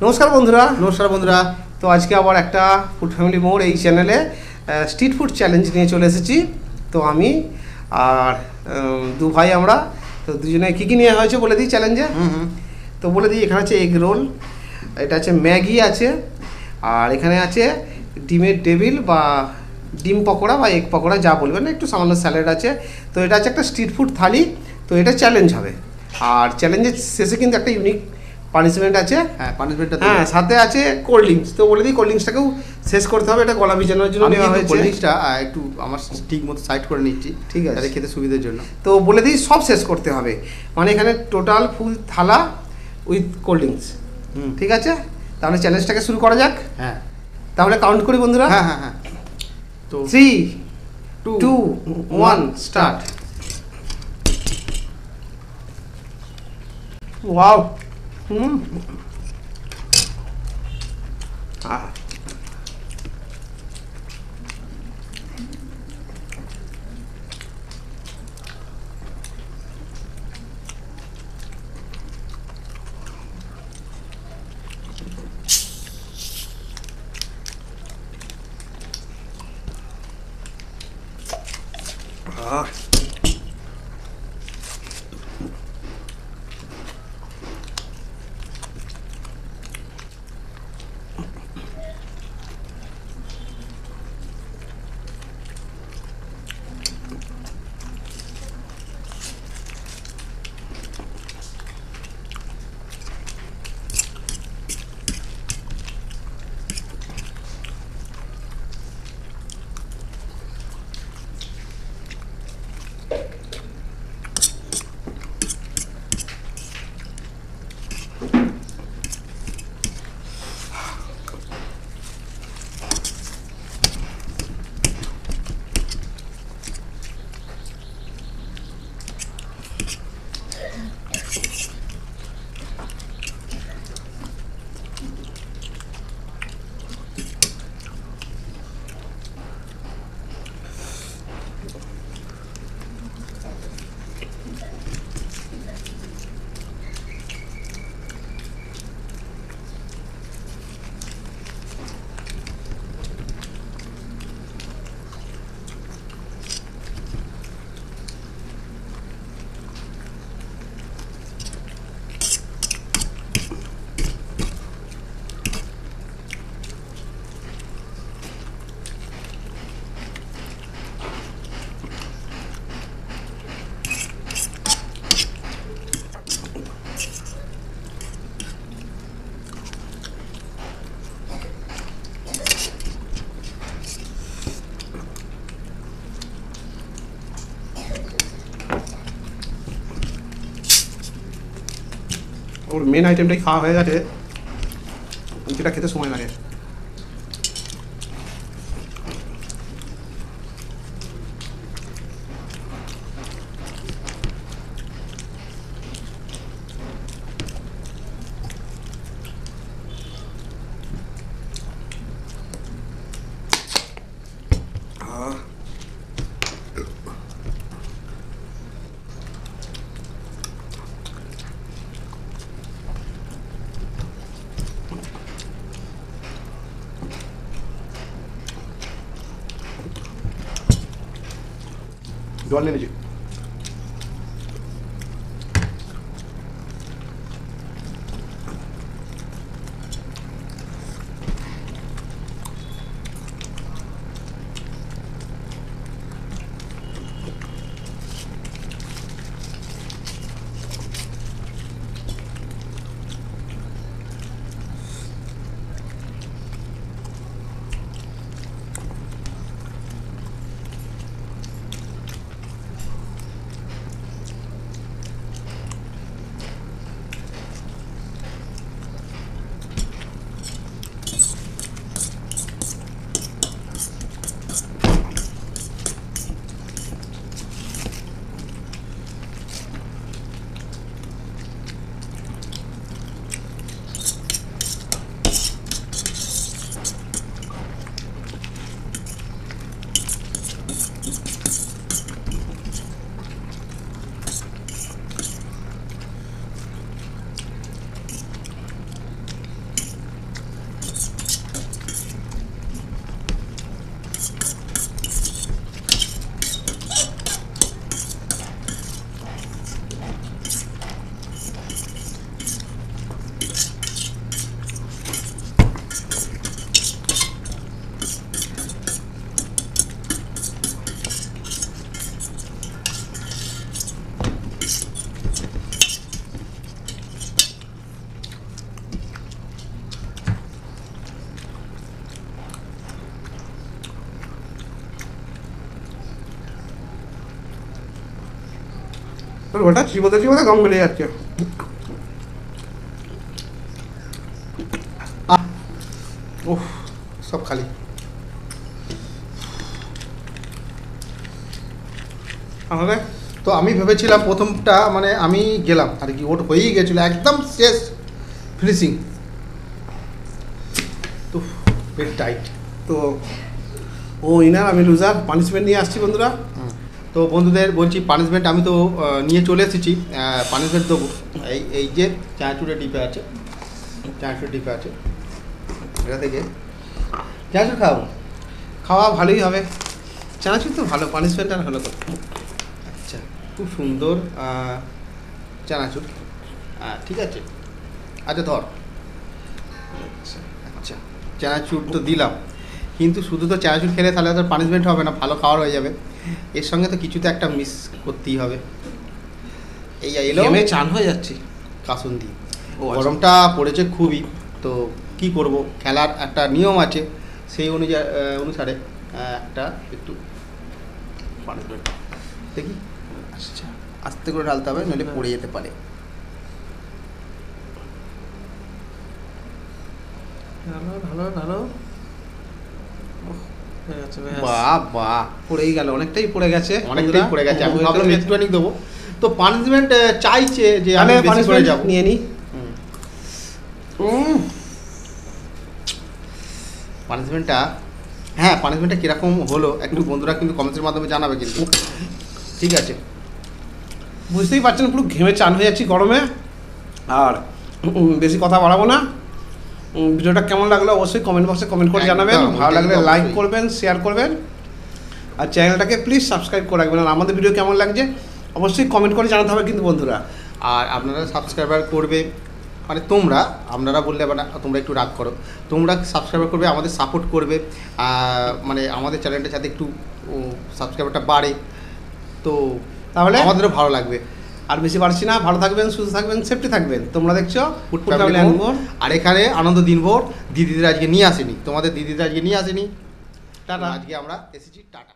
নমস্কার বন্ধুরা। নমস্কার বন্ধুরা। তো আজকে আবার একটা ফুড ফ্যামিলি মোড় এই চ্যানেলে স্ট্রিট ফুড চ্যালেঞ্জ নিয়ে চলে এসেছি। তো আমি আর দু ভাই আমরা তো দুজনে কী কী নিয়ে হয়েছে বলে দিই চ্যালেঞ্জে। তো বলে দিই, এখানে আছে এগ রোল, এটা আছে ম্যাগি আছে, আর এখানে আছে ডিমের টেবিল বা ডিম পকোড়া বা এগ পকোড়া যা বলবেন, একটু সামান্য স্যালাড আছে। তো এটা আছে একটা স্ট্রিট ফুড থালি। তো এটা চ্যালেঞ্জ হবে, আর চ্যালেঞ্জের শেষে কিন্তু একটা ইউনিক পানিশমেন্ট আছে। হ্যাঁ, সাথে আছে কোল্ড ড্রিঙ্কস। তো বলে দিই, কোল্ড ড্রিঙ্কসটাকেও শেষ করতে হবে, এটা গলা ভিজানোর জন্য নেওয়া হয়েছে। কোল্ড ড্রিঙ্কসটা একটু আমার ঠিক মতো সাইড করে নিচ্ছি, ঠিক আছে, খেতে সুবিধার জন্য। তো বলে দিই, সব শেষ করতে হবে, মানে এখানে টোটাল ফুল থালা উইথ কোল্ড ড্রিঙ্কস। ঠিক আছে, তাহলে চ্যালেঞ্জটাকে শুরু করা যাক। হ্যাঁ, তাহলে কাউন্ট করি বন্ধুরা। হ্যাঁ হ্যাঁ হ্যাঁ। তো 3, 2, 1 স্টার্ট। ওয়াও, ওর মেন আইটেমটাই খাওয়া হয়ে গেছে, যেটা খেতে সময় লাগে। জল নিয়ে নিয়েছি। ওটা চিবোতে চিবোতে গম বেরিয়ে যাচ্ছে। ওহ, সব খালি। আমাদের তো আমি ভেবেছিলাম প্রথমটা মানে আমি গেলাম আর কি, ওটা হয়েই গেছিলো একদম শেষ ফিনিশিং। তো পেট টাইট। তো ও উইনার, আমি লুজার। পানিশমেন্ট নিয়ে আসছি বন্ধুরা। তো বন্ধুদের বলছি পানিশমেন্ট আমি তো নিয়ে চলে এসেছি। পানিশমেন্ট দেবো এই যে চানাচুরের ডিপে আছে, চানাচুরের ডিপে আছে, এটা থেকে চানাচুর খাবো। খাওয়া ভালোই হবে, চানাচুর তো ভালো, পানিশমেন্ট আর হলো তো। আচ্ছা, খুব সুন্দর চানাচুর। ঠিক আছে, আচ্ছা ধর। আচ্ছা, চানাচুর তো দিলাম, কিন্তু শুধু তো চানাচুর খেলে তাহলে তো পানিশমেন্ট হবে না, ভালো খাওয়ার হয়ে যাবে। এর সঙ্গে তো কিছু তো একটা মিস করতেই হবে। এই এলো গেমে চান হয়ে যাচ্ছি। কাসুন্দি। ও আচ্ছা। গরমটা পড়েছে খুবই, তো কি করব, খেলার একটা নিয়ম আছে, সেই অনুসারে একটা একটু পানিশমেন্ট দেখি। আচ্ছা, আস্তে করে ঢালতে হবে, নইলে পড়ে যেতে পারে। ভালো ভালো ভালো। বাহ বাহ, পড়েই গেল, অনেকটাই পড়ে গেছে, অনেকটাই পড়ে গেছে। আমি ভাবলাম একটুখানি দেবো, তো পানিশমেন্ট চাইছে যে আমি আমি বেশি করে যাবো। নিয়ে নিই। পানিশমেন্টটা, হ্যাঁ পানিশমেন্টটা কীরকম হলো একটু বন্ধুরা কিন্তু কমেন্টের মাধ্যমে জানাবে কিন্তু। ঠিক আছে, বুঝতেই পারছেন পুরো ঘেমে চান হয়ে যাচ্ছি গরমে। আর বেশি কথা বাড়াবো না। ভিডিওটা কেমন লাগলো অবশ্যই কমেন্ট বক্সে কমেন্ট করে একদম, জানাবেন। ভালো লাগলে অবশ্যই। লাইক করবেন, শেয়ার করবেন, আর চ্যানেলটাকে প্লিজ সাবস্ক্রাইব করে রাখবেন। আর আমাদের ভিডিও কেমন লাগছে অবশ্যই কমেন্ট করে জানাতে হবে কিন্তু বন্ধুরা। আর আপনারা সাবস্ক্রাইবার করবে, মানে আপনারা বললে আবার না, তোমরা একটু রাগ করো, তোমরা সাবস্ক্রাইবার করবে, আমাদের সাপোর্ট করবে, মানে আমাদের চ্যানেলটা যাতে একটু সাবস্ক্রাইবারটা বাড়ে, তো তাহলে আমাদেরও ভালো লাগবে। আর বেশি পারছি না, ভালো থাকবেন, সুস্থ থাকবেন, সেফটি থাকবেন। তোমরা দেখছো ফুড ফুড ফ্যামিলি ফ্যামিলি মোড়। আর এখানে আনন্দ দিনভর দিদিদের আজকে নিয়ে আসেনি, তোমাদের দিদিদের আজকে নিয়ে আসেনি, টাটা। আজকে আমরা এসেছি। টাটা।